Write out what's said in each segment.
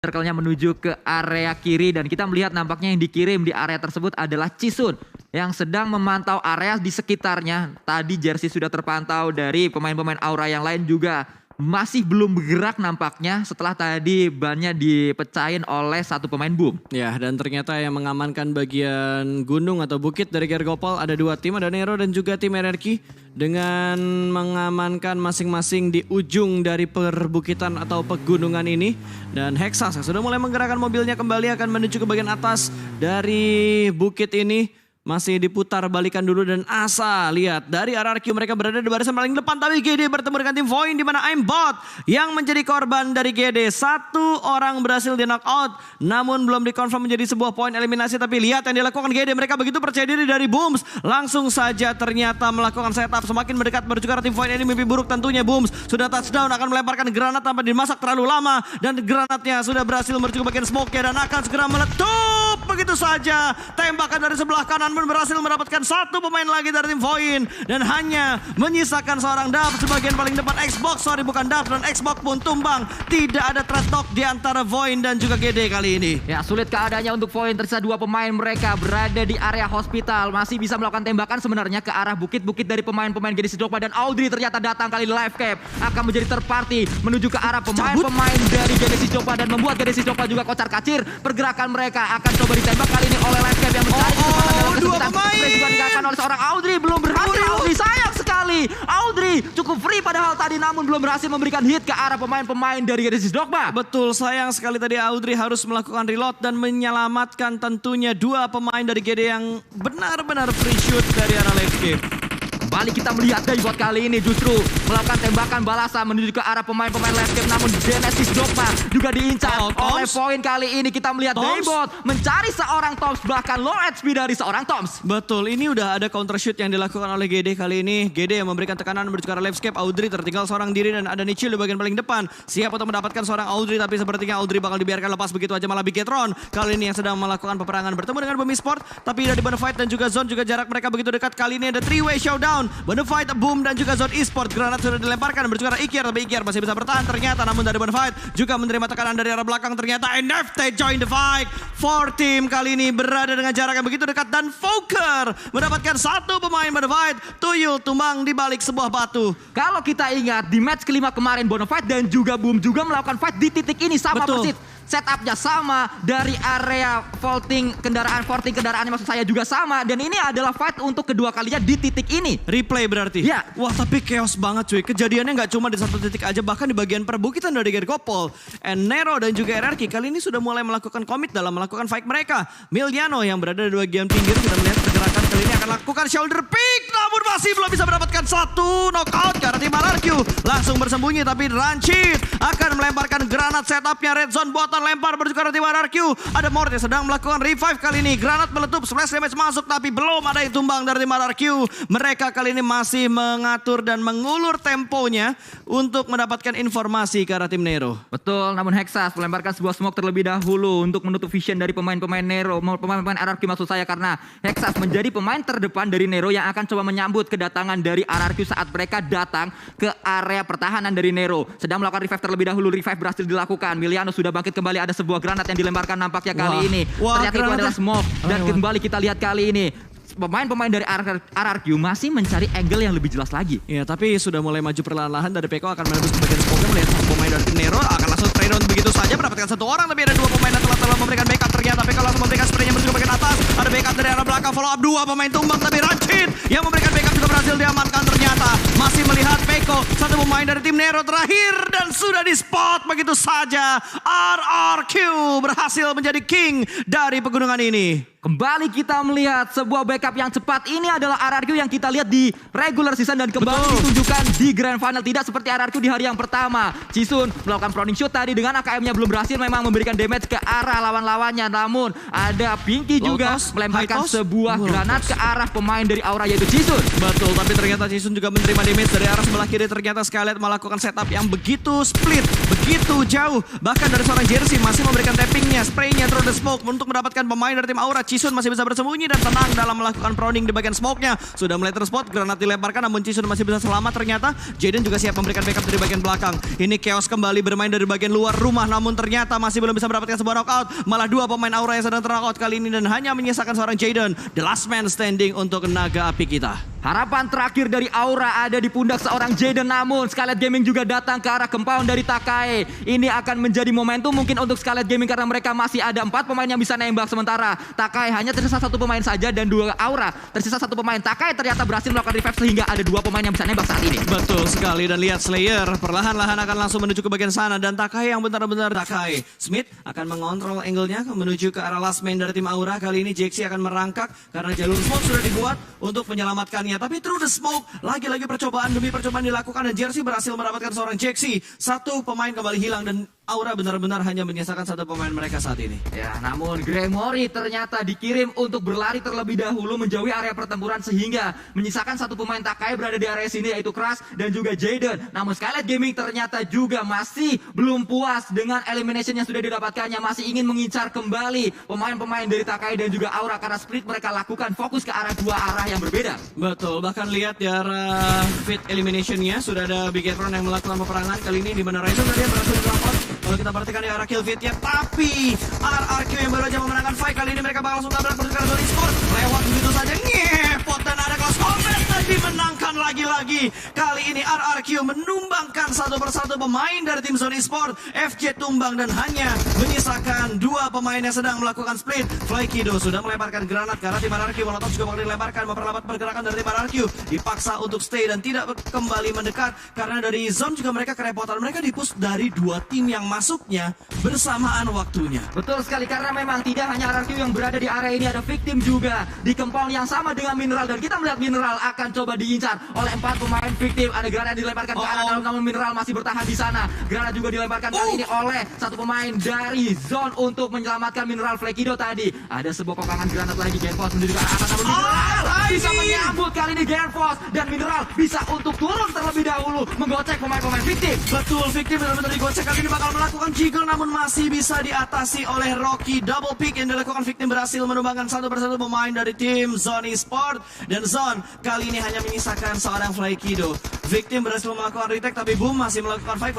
Circle-nya menuju ke area kiri dan kita melihat nampaknya yang dikirim di area tersebut adalah Cisun yang sedang memantau area di sekitarnya. Tadi jersey sudah terpantau dari pemain-pemain Aura yang lain juga masih belum bergerak nampaknya setelah tadi bannya dipecahin oleh satu pemain Boom. Ya, dan ternyata yang mengamankan bagian gunung atau bukit dari Gergopol ada dua tim, ada Nero dan juga tim RRQ dengan mengamankan masing-masing di ujung dari perbukitan atau pegunungan ini. Dan Hexas yang sudah mulai menggerakkan mobilnya kembali akan menuju ke bagian atas dari bukit ini. Masih diputar balikan dulu dan Asa lihat dari RRQ mereka berada di barisan paling depan, tapi GD bertemu dengan tim Void di mana Aimbot yang menjadi korban dari GD. Satu orang berhasil di knock out namun belum dikonfirm menjadi sebuah poin eliminasi, tapi lihat yang dilakukan GD, mereka begitu percaya diri dari Booms, langsung saja ternyata melakukan setup semakin mendekat menuju ke arah tim Void. Ini mimpi buruk tentunya. Booms sudah touchdown akan melemparkan granat tanpa dimasak terlalu lama dan granatnya sudah berhasil menuju ke bagian smoke-nya dan akan segera meletup begitu saja. Tembakan dari sebelah kanan berhasil mendapatkan satu pemain lagi dari tim Void dan hanya menyisakan seorang Daf sebagian paling depan. Xbox, sorry bukan Daf, dan Xbox pun tumbang. Tidak ada trade talk di antara Void dan juga GD kali ini. Ya, sulit keadaannya untuk Void, tersisa dua pemain mereka berada di area hospital, masih bisa melakukan tembakan sebenarnya ke arah bukit-bukit dari pemain-pemain GD Sidokpa, dan Audrey ternyata datang kali live cap akan menjadi third party menuju ke arah pemain-pemain dari GD Sidokpa dan membuat GD Sidokpa juga kocar kacir. Pergerakan mereka akan coba ditembak kali ini oleh live cap yang mencari kesempatan dalam kesempitan. Juga dikatakan oleh seorang Audrey, belum berhasil. Audrey sayang sekali. Audrey cukup free padahal tadi namun belum berhasil memberikan hit ke arah pemain-pemain dari GD Sidokpa. Betul, sayang sekali tadi Audrey harus melakukan reload dan menyelamatkan tentunya dua pemain dari GD yang benar-benar free shoot dari arah live game. Kembali kita melihat Daibot kali ini justru melakukan tembakan balasan menuju ke arah pemain-pemain live game, namun Genesis Sidokpa juga diincar oleh poin kali ini. Kita melihat Daibot mencari seorang Toms, bahkan low HP dari seorang Toms. Betul, ini udah ada counter shoot yang dilakukan oleh GD kali ini. GD yang memberikan tekanan menuju ke arah landscape. Audrey tertinggal seorang diri dan ada Nichil di bagian paling depan. Siap untuk mendapatkan seorang Audrey, tapi sepertinya Audrey bakal dibiarkan lepas begitu aja, malah Bigetron kali ini yang sedang melakukan peperangan bertemu dengan Bumi Sport. Tapi dari Bonafide dan juga Zone juga jarak mereka begitu dekat. Kali ini ada 3-way showdown. Bonafide, Boom dan juga Zone Esport. Granat sudah dilemparkan menuju ke arah Ikiar, tapi Ikiar masih bisa bertahan ternyata, namun dari Bonafide juga menerima tekanan dari arah belakang. Ternyata NFT join the fight. 4 team kali ini berada dengan jarak yang begitu dekat dan Foker mendapatkan satu pemain Bonafide. Tuyul tumbang di balik sebuah batu. Kalau kita ingat di match kelima kemarin, Bonafide dan juga Boom juga melakukan fight di titik ini sama persis. Setupnya sama, dari area vaulting kendaraannya maksud saya juga sama, dan ini adalah fight untuk kedua kalinya di titik ini. Replay berarti? Ya. Wah, tapi chaos banget cuy. Kejadiannya nggak cuma di satu titik aja, bahkan di bagian perbukitan dari Gergopol. And Nero dan juga RRQ kali ini sudah mulai melakukan commit dalam melakukan fight mereka. Miliano yang berada di bagian pinggir sudah melihat pergerakan kali ini akan lakukan shoulder pick, namun masih belum bisa mendapatkan satu knockout karena tim RRQ langsung bersembunyi, tapi Ranchit akan melemparkan granat setupnya Red Zone buatan lempar menuju ke arah tim RRQ. Ada Mort yang sedang melakukan revive kali ini. Granat meletup, splash damage masuk, tapi belum ada yang tumbang dari tim RRQ. Mereka kali ini masih mengatur dan mengulur temponya untuk mendapatkan informasi ke arah tim Nero. Betul, namun Hexas melemparkan sebuah smoke terlebih dahulu untuk menutup vision dari pemain-pemain Nero, pemain-pemain RRQ maksud saya, karena Hexas menjadi pemain terdepan dari Nero yang akan coba menyambut kedatangan dari RRQ saat mereka datang ke area pertahanan dari Nero. Sedang melakukan revive terlebih dahulu, revive berhasil dilakukan. Miliano sudah bangkit kembali, ada sebuah granat yang dilemparkan nampaknya kali ini. Ternyata itu adalah smoke. Dan kembali kita lihat kali ini pemain-pemain dari RRQ masih mencari angle yang lebih jelas lagi. Ya, tapi sudah mulai maju perlahan-lahan. Dari Peko akan menembus ke bagian smoke, melihat satu pemain dari tim Nero akan langsung trade down begitu saja, mendapatkan satu orang, tapi ada dua pemain yang telah memberikan backup. Ternyata Peko langsung memberikan spraynya menuju ke bagian atas. Ada backup dari arah belakang, follow up dua pemain tumbang, tapi Ranchit yang memberikan backup juga berhasil diamankan. Ternyata masih melihat Peko, satu pemain dari tim Nero terakhir dan sudah di spot begitu saja. RRQ berhasil menjadi king dari pegunungan ini. Kembali kita melihat sebuah backup yang cepat. Ini adalah RRQ yang kita lihat di regular season dan kembali ditunjukkan di grand final. Tidak seperti RRQ di hari yang pertama. Cisun melakukan proning shoot tadi dengan AKM-nya belum berhasil memang memberikan damage ke arah lawan-lawannya. Namun ada Pinky juga melemparkan sebuah granat ke arah pemain dari Aura yaitu Cisun. Betul, tapi ternyata Cisun juga menerima damage dari arah sebelah kiri. Ternyata Scarlet melakukan setup yang begitu split, begitu begitu jauh. Bahkan dari seorang Jersey masih memberikan tappingnya, spraynya through the smoke untuk mendapatkan pemain dari tim Aura. Chisun masih bisa bersembunyi dan tenang dalam melakukan prodding di bagian smoke-nya. Sudah mulai terspot, granat dilemparkan namun Chisun masih bisa selamat ternyata. Jaden juga siap memberikan backup dari bagian belakang. Ini Chaos kembali bermain dari bagian luar rumah namun ternyata masih belum bisa mendapatkan sebuah knockout. Malah dua pemain Aura yang sedang knockout kali ini dan hanya menyisakan seorang Jaden. The last man standing untuk naga api kita. Harapan terakhir dari Aura ada di pundak seorang Jaden, namun Scarlet Gaming juga datang ke arah compound dari Takai. Ini akan menjadi momentum mungkin untuk Scarlet Gaming karena mereka masih ada 4 pemain yang bisa nembak, sementara Takai hanya tersisa 1 pemain saja dan 2 Aura tersisa 1 pemain. Takai ternyata berhasil melakukan revive sehingga ada 2 pemain yang bisa nembak saat ini. Betul sekali, dan lihat Slayer perlahan-lahan akan langsung menuju ke bagian sana dan Takai yang benar-benar Takai. Smith akan mengontrol angle-nya menuju ke arah last man dari tim Aura. Kali ini Jaxi akan merangkak karena jalur smoke sudah dibuat untuk menyelamatkannya. Tapi through the smoke, lagi-lagi percobaan demi percobaan dilakukan dan Jersey berhasil mendapatkan seorang Jaxi. 1 pemain kembali hilang dan Aura benar-benar hanya menyisakan 1 pemain mereka saat ini. Ya, namun Gremory ternyata dikirim untuk berlari terlebih dahulu menjauhi area pertempuran sehingga menyisakan 1 pemain Takai berada di area sini yaitu Crash dan juga Jaden. Namun Scarlet Gaming ternyata juga masih belum puas dengan elimination yang sudah didapatkannya, masih ingin mengincar kembali pemain-pemain dari Takai dan juga Aura karena split mereka lakukan fokus ke arah 2 arah yang berbeda. Betul, bahkan lihat di arah fit eliminationnya sudah ada Bigetron yang melakukan peperangan kali ini di mana Ryzen tadi yang berhasil dilakukan. Kalau kita perhatikan di arah kill fitnya, tapi RRQ yang baru aja memenangkan fight kali ini mereka bakal langsung tabrak berdekatan dari skor. Lewat begitu saja, ngepot dan ada close combat dan dimenangkan lagi-lagi. Kali ini RRQ menumbangkan 1 persatu pemain dari tim Zone Esport. FJ tumbang dan hanya menyisakan 2 pemain yang sedang melakukan split. Flykido sudah melemparkan granat ke arah tim RRQ. Molotov juga bakal dilemparkan, memperlambat pergerakan dari tim RRQ. Dipaksa untuk stay dan tidak kembali mendekat karena dari Zone juga mereka kerepotan. Mereka dipush dari 2 tim yang masuknya bersamaan waktunya. Betul sekali, karena memang tidak hanya RRQ yang berada di area ini, ada Victim juga di compound yang sama dengan Mineral dan kita melihat Mineral akan coba diincar oleh 4 pemain Victim. Ada granat dilemparkan ke arah dalam namun Mineral masih bertahan di sana. Granat juga dilemparkan kali ini oleh 1 pemain dari Zone untuk menyelamatkan Mineral. Flekido tadi. Ada sebuah kokangan granat lagi, Genforce menuju ke arah atas namun Mineral bisa menyambut kali ini Genforce dan Mineral bisa untuk turun terlebih dahulu menggocek pemain-pemain Victim. Betul, Victim benar-benar digocek kali ini bakal melakukan jiggle namun masih bisa diatasi oleh Rocky. Double pick yang dilakukan Victim berhasil menumbangkan 1 persatu pemain dari tim Zone Esport dan Zone kali ini hanya menyisakan seorang Flykido. Victim berhasil melakukan retake tapi Boom masih melakukan fight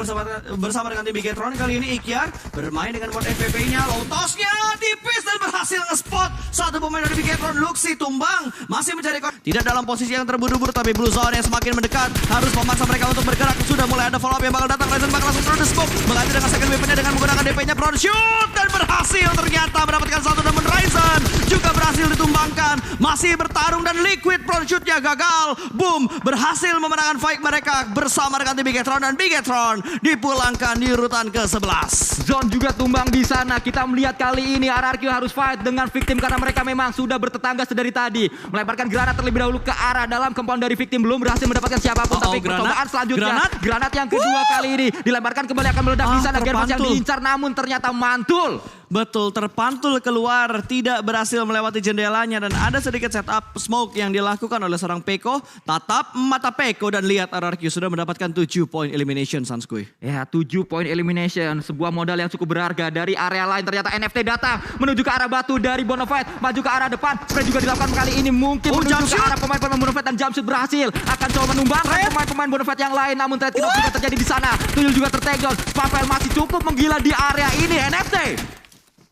bersama dengan tim Bigetron. Kali ini Ikyar bermain dengan mode FPP-nya, low toss-nya tipis dan berhasil nge-spot 1 pemain dari Bigetron. Luxi tumbang masih mencari tidak dalam posisi yang terburu-buru tapi Blue Zone yang semakin mendekat harus memaksa mereka untuk bergerak. Sudah mulai ada follow up yang bakal datang. Ryzen bakal langsung through the smoke mengganti dengan second weapon-nya dengan menggunakan DP-nya front shoot dan berhasil ternyata mendapatkan 1 namun Ryzen juga berhasil ditumbangkan. Masih bertarung dan Liquid front shoot-nya gagal. Boom berhasil memenangkan fight mereka bersama dengan tim Bigetron dan Bigetron dipulangkan di urutan ke-11. Zone juga tumbang di sana. Kita melihat kali ini RRQ harus fight dengan Victim karena mereka memang sudah bertetangga sedari tadi. Melemparkan granat terlebih dahulu ke arah dalam compound dari Victim, belum berhasil mendapatkan siapapun. Tapi percobaan selanjutnya granat yang kedua kali ini dilemparkan kembali akan meledak di sana. Genforce yang diincar namun ternyata mantul. Betul, terpantul keluar, tidak berhasil melewati jendelanya dan ada sedikit setup smoke yang dilakukan oleh seorang Peko. Tatap mata Peko dan lihat RRQ sudah mendapatkan 7 poin elimination, Sanskui. Ya, 7 poin elimination, sebuah modal yang cukup berharga. Dari area lain ternyata NFT datang menuju ke arah batu dari Bonafide, maju ke arah depan. Spray juga dilakukan kali ini mungkin menuju ke arah pemain-pemain Bonafide dan Jumpsuit berhasil akan coba menumbangkan pemain-pemain Bonafide yang lain. Namun trade kill juga terjadi di sana. Tuyul juga tertakedown. Pavel masih cukup menggila di area ini. NFT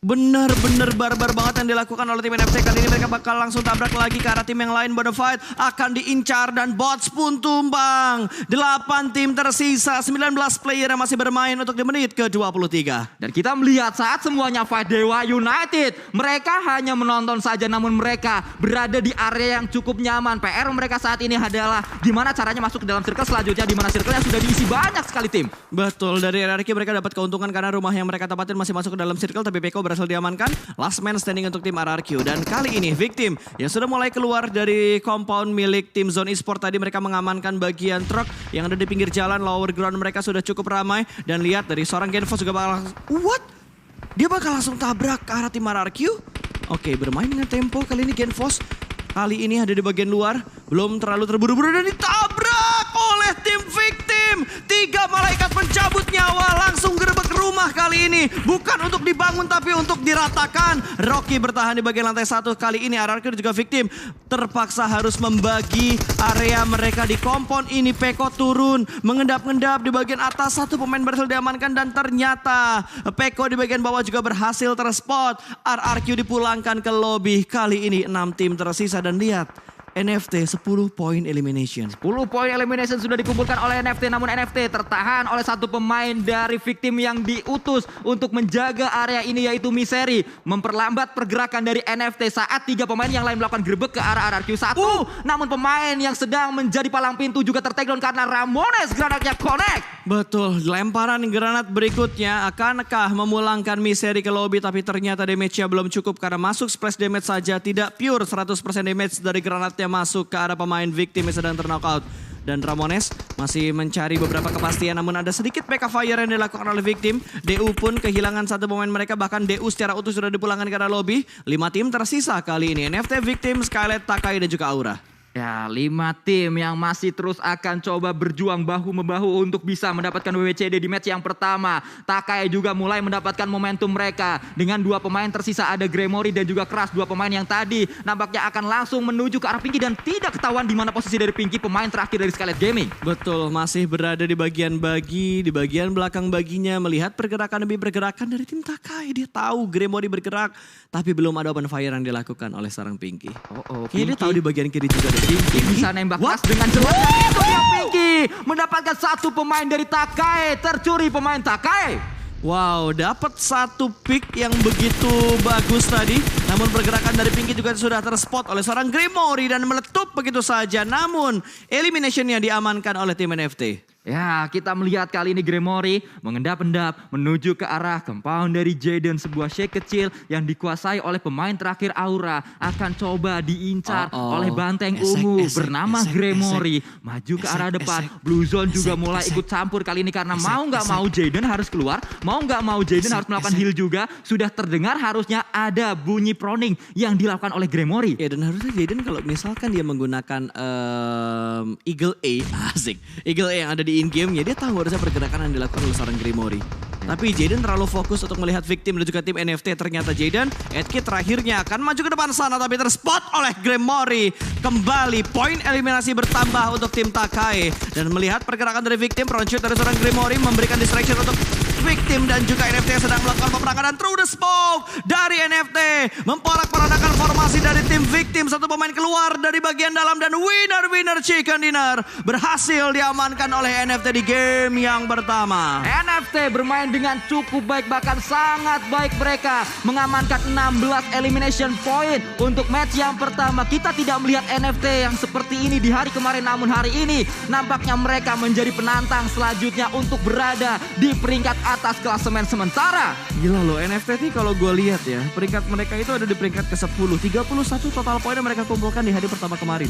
benar-benar barbar banget yang dilakukan oleh tim NFT. Kali ini mereka bakal langsung tabrak lagi ke arah tim yang lain. Bonafide akan diincar dan bots pun tumbang. 8 tim tersisa, 19 player yang masih bermain untuk di menit ke-23. Dan kita melihat saat semuanya fight Dewa United, mereka hanya menonton saja namun mereka berada di area yang cukup nyaman. PR mereka saat ini adalah gimana caranya masuk ke dalam circle selanjutnya, di mana circle-nya sudah diisi banyak sekali tim. Betul, dari RRQ mereka dapat keuntungan karena rumah yang mereka tempatin masih masuk ke dalam circle, tapi Peko berhasil diamankan. Last man standing untuk tim RRQ. Dan kali ini Victim yang sudah mulai keluar dari compound milik tim Zone Esport tadi, mereka mengamankan bagian truk yang ada di pinggir jalan. Lower ground mereka sudah cukup ramai. Dan lihat dari seorang Genforce juga bakal dia bakal langsung tabrak ke arah tim RRQ. Oke, bermain dengan tempo kali ini Genforce. Kali ini ada di bagian luar, belum terlalu terburu-buru dan ditabrak oleh tim Victim. 3 malaikat pencabut nyawa langsung gerbek rumah kali ini. Bukan untuk dibangun tapi untuk diratakan. Rocky bertahan di bagian lantai 1 kali ini. RRQ juga victim. Terpaksa harus membagi area mereka di kompon ini. Peko turun mengendap-endap di bagian atas. Satu pemain berhasil diamankan dan ternyata Peko di bagian bawah juga berhasil terspot. RRQ dipulangkan ke lobby. Kali ini 6 tim tersisa dan lihat. NFT 10 poin elimination. 10 poin elimination sudah dikumpulkan oleh NFT, namun NFT tertahan oleh satu pemain dari victim yang diutus untuk menjaga area ini, yaitu Misery. Memperlambat pergerakan dari NFT saat 3 pemain yang lain melakukan gerbek ke arah RRQ1. Namun pemain yang sedang menjadi palang pintu juga tertakedown karena Ramones granatnya connect. Betul, lemparan granat berikutnya akankah memulangkan Misery ke lobby, tapi ternyata damage-nya belum cukup karena masuk splash damage saja, tidak pure 100% damage dari granat yang masuk ke arah pemain victim yang sedang terknockout. Dan Ramones masih mencari beberapa kepastian, namun ada sedikit backup fire yang dilakukan oleh victim. DU pun kehilangan satu pemain mereka, bahkan DU secara utuh sudah dipulangkan ke arah lobby. 5 tim tersisa kali ini, NFT, victim, Skylight, Takai dan juga Aura. Ya, 5 tim yang masih terus akan coba berjuang bahu-membahu untuk bisa mendapatkan WWCD di match yang pertama. Takai juga mulai mendapatkan momentum mereka. Dengan 2 pemain tersisa, ada Gremory dan juga Crush. 2 pemain yang tadi nampaknya akan langsung menuju ke arah Pinky dan tidak ketahuan di mana posisi dari Pinky, pemain terakhir dari Skylight Gaming. Betul, masih berada di bagian bagi, di bagian belakang baginya, melihat pergerakan demi pergerakan dari tim Takai. Dia tahu Gremory bergerak, tapi belum ada open fire yang dilakukan oleh sarang Pinky. Kayaknya dia tahu di bagian kiri juga. Pinky bisa nembak pas dengan jelas. Itu dia Pinky mendapatkan satu pemain dari Takai. Tercuri pemain Takai. Wow, dapat satu pick yang begitu bagus tadi. Namun pergerakan dari Pinky juga sudah terspot oleh seorang Gremory dan meletup begitu saja. Namun eliminationnya diamankan oleh tim NFT. Ya, kita melihat kali ini Gremory mengendap-endap menuju ke arah compound dari Jaden. Sebuah shake kecil yang dikuasai oleh pemain terakhir Aura. Akan coba diincar oleh banteng ungu bernama Gremory. Maju ke arah depan. Blue Zone juga mulai ikut campur kali ini karena mau nggak mau Jaden harus keluar. Mau nggak mau Jaden harus melakukan heal juga. Sudah terdengar harusnya ada bunyi proning yang dilakukan oleh Gremory. Ya, dan harusnya Jaden kalau misalkan dia menggunakan Eagle A, asik. Eagle A yang ada di in-game-nya, dia tahu harusnya pergerakan yang dilakukan oleh seorang Gremory. Tapi Jaden terlalu fokus untuk melihat victim dan juga tim NFT. Ternyata Jaden, Edkit terakhirnya akan maju ke depan sana tapi terspot oleh Gremory. Kembali poin eliminasi bertambah untuk tim Takai. Dan melihat pergerakan dari victim, front shoot dari seorang Gremory memberikan distraction untuk victim dan juga NFT yang sedang melakukan peperangan. Dan through the smoke dari NFT memporak-porandakan formasi dari tim victim. Satu pemain keluar dari bagian dalam dan winner chicken dinner berhasil diamankan oleh NFT di game yang pertama. NFT bermain dengan cukup baik, bahkan sangat baik. Mereka mengamankan 16 elimination point untuk match yang pertama. Kita tidak melihat NFT yang seperti ini di hari kemarin, namun hari ini nampaknya mereka menjadi penantang selanjutnya untuk berada di peringkat atas klasemen sementara. Gila loh, NFT nih kalau gue lihat ya, peringkat mereka itu ada di peringkat ke-10. 31 total poin yang mereka kumpulkan di hari pertama kemarin.